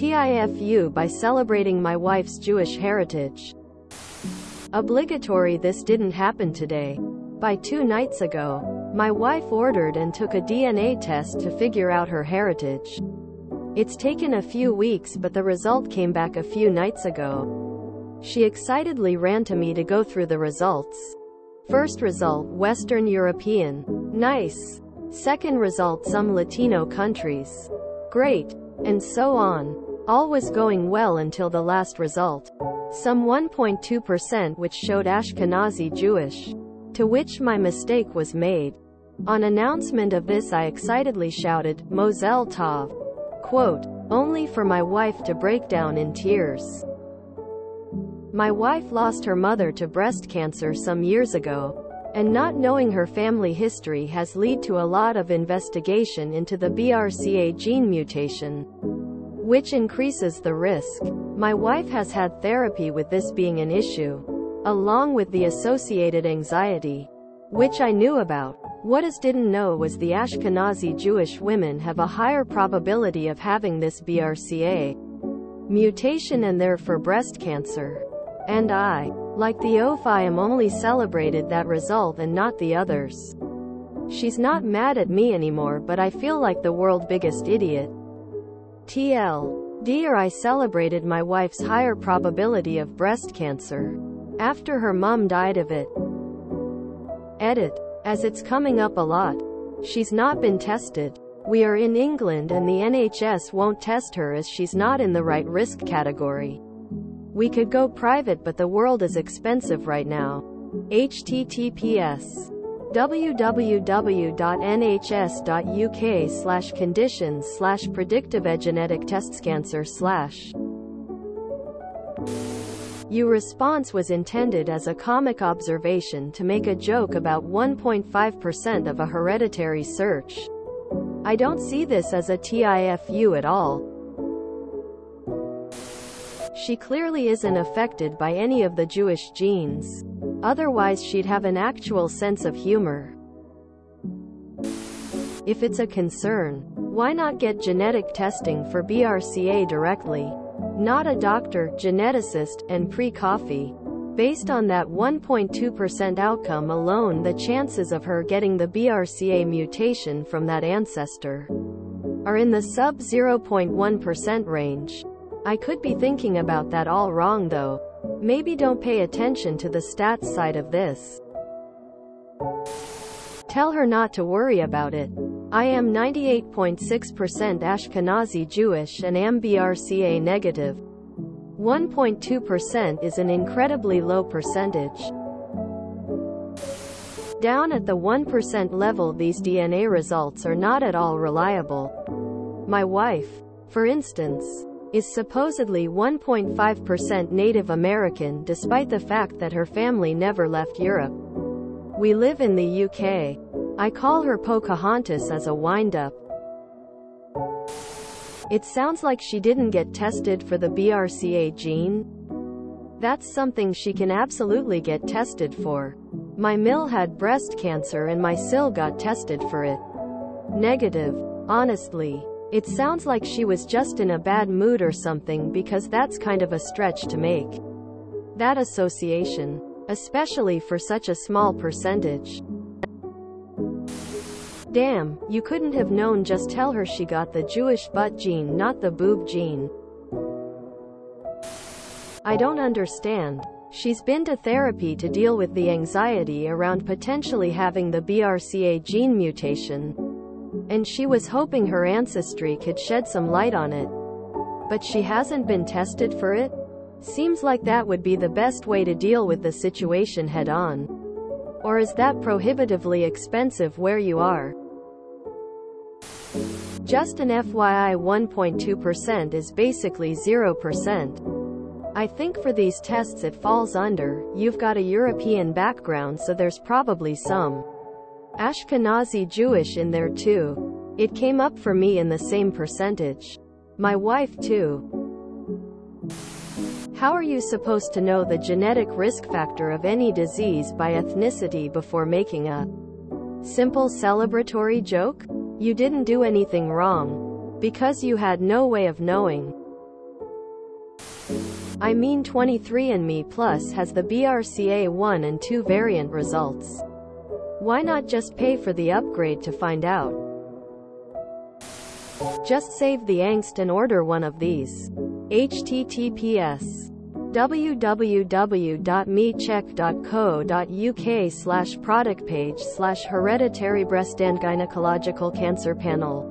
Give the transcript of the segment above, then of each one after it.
TIFU by celebrating my wife's Jewish heritage. Obligatory. This didn't happen today. By 2 nights ago, my wife ordered and took a DNA test to figure out her heritage. It's taken a few weeks, but the result came back a few nights ago. She excitedly ran to me to go through the results. First result, Western European. Nice. Second result, some Latino countries. Great. And so on. All was going well until the last result. Some 1.2%, which showed Ashkenazi Jewish. To which my mistake was made. On announcement of this, I excitedly shouted, Mozel Tov. Quote, only for my wife to break down in tears. My wife lost her mother to breast cancer some years ago, and not knowing her family history has led to a lot of investigation into the BRCA gene mutation, which increases the risk. My wife has had therapy with this being an issue, along with the associated anxiety, which I knew about. What I didn't know was the Ashkenazi Jewish women have a higher probability of having this BRCA mutation and therefore breast cancer. And I, like the OFI, am only celebrated that result and not the others. She's not mad at me anymore, but I feel like the world's biggest idiot. TLDR, I celebrated my wife's higher probability of breast cancer after her mom died of it. Edit. As it's coming up a lot. She's not been tested. We are in England and the NHS won't test her as she's not in the right risk category. We could go private, but the world is expensive right now. https www.nhs.uk/conditions/predictive-egenetic-tests-cancer/. Your response was intended as a comic observation to make a joke about 1.5% of a hereditary search. I don't see this as a TIFU at all. She clearly isn't affected by any of the Jewish genes. Otherwise she'd have an actual sense of humor. If it's a concern, why not get genetic testing for BRCA directly? Not a doctor, geneticist, and pre-coffee. Based on that 1.2% outcome alone, the chances of her getting the BRCA mutation from that ancestor are in the sub 0.1% range. I could be thinking about that all wrong though. Maybe don't pay attention to the stats side of this. Tell her not to worry about it. I am 98.6% Ashkenazi Jewish and am BRCA negative. 1.2% is an incredibly low percentage. Down at the 1% level, these DNA results are not at all reliable. My wife, for instance, is supposedly 1.5% Native American despite the fact that her family never left Europe. We live in the UK. I call her Pocahontas as a wind-up. It sounds like she didn't get tested for the BRCA gene. That's something she can absolutely get tested for. My Mill had breast cancer and my Sil got tested for it. Negative. Honestly, it sounds like she was just in a bad mood or something, because that's kind of a stretch to make that association, especially for such a small percentage. Damn, you couldn't have known. Just tell her she got the Jewish butt gene, not the boob gene. I don't understand. She's been to therapy to deal with the anxiety around potentially having the BRCA gene mutation, and she was hoping her ancestry could shed some light on it. But she hasn't been tested for it? Seems like that would be the best way to deal with the situation head on. Or is that prohibitively expensive where you are? Just an FYI, 1.2% is basically 0%. I think for these tests it falls under, you've got a European background, so there's probably some Ashkenazi Jewish in there too. It came up for me in the same percentage. My wife too. How are you supposed to know the genetic risk factor of any disease by ethnicity before making a simple celebratory joke? You didn't do anything wrong, because you had no way of knowing. I mean 23andMe Plus has the BRCA1 and 2 variant results. Why not just pay for the upgrade to find out? Just save the angst and order one of these. https://www.mecheck.co.uk/product page/hereditary breast and gynecological cancer panel.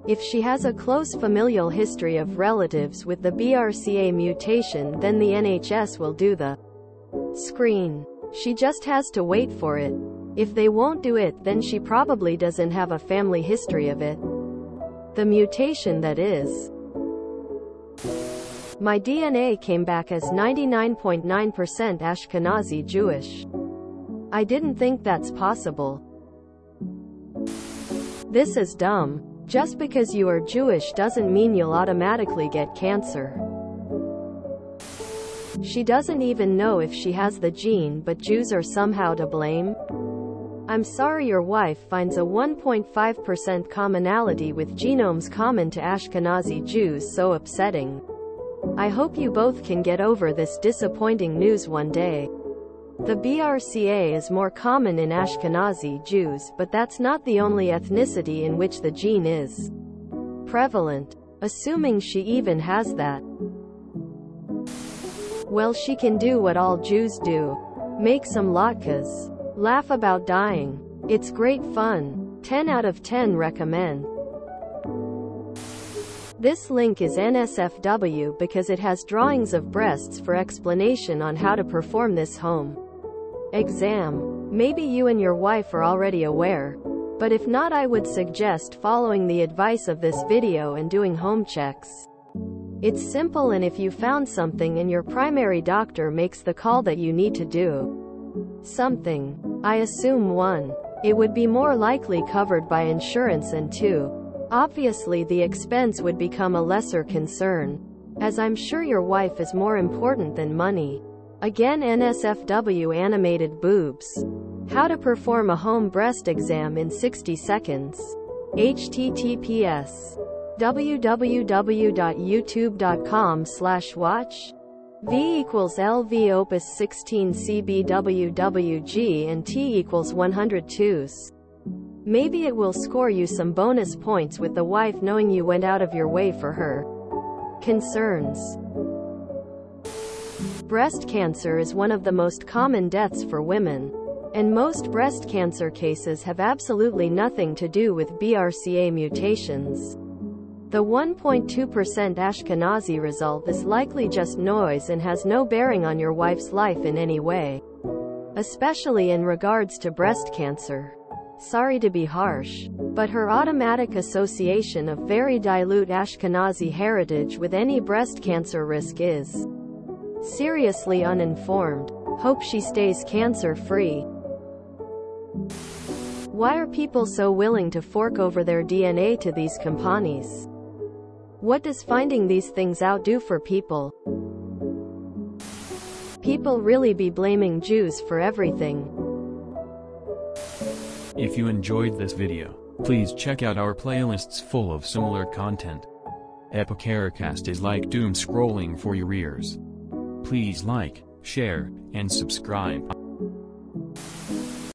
If she has a close familial history of relatives with the BRCA mutation, then the NHS will do the screen. She just has to wait for it. If they won't do it, then she probably doesn't have a family history of it. The mutation, that is. My DNA came back as 99.9% Ashkenazi Jewish. I didn't think that's possible. This is dumb. Just because you are Jewish doesn't mean you'll automatically get cancer. She doesn't even know if she has the gene, but Jews are somehow to blame. I'm sorry your wife finds a 1.5% commonality with genomes common to Ashkenazi Jews so upsetting. I hope you both can get over this disappointing news one day. The BRCA is more common in Ashkenazi Jews, but that's not the only ethnicity in which the gene is prevalent. Assuming she even has that. Well, she can do what all Jews do. Make some latkes. Laugh about dying. It's great fun. 10 out of 10 recommend. This link is NSFW because it has drawings of breasts for explanation on how to perform this home exam. Maybe you and your wife are already aware, but if not, I would suggest following the advice of this video and doing home checks. It's simple, and if you found something and your primary doctor makes the call that you need to do something, I assume 1, it would be more likely covered by insurance, and 2, obviously the expense would become a lesser concern, as I'm sure your wife is more important than money. Again, NSFW animated boobs. How to perform a home breast exam in 60 seconds. https://www.youtube.com/watch V = LV opus 16 CBWWG and T = 102s. Maybe it will score you some bonus points with the wife knowing you went out of your way for her concerns. Breast cancer is one of the most common deaths for women, and most breast cancer cases have absolutely nothing to do with BRCA mutations. The 1.2% Ashkenazi result is likely just noise and has no bearing on your wife's life in any way, especially in regards to breast cancer. Sorry to be harsh, but her automatic association of very dilute Ashkenazi heritage with any breast cancer risk is seriously uninformed. Hope she stays cancer-free. Why are people so willing to fork over their DNA to these companies? What does finding these things out do for people? People really be blaming Jews for everything. If you enjoyed this video, please check out our playlists full of similar content. Epicaricast is like doom scrolling for your ears. Please like, share, and subscribe.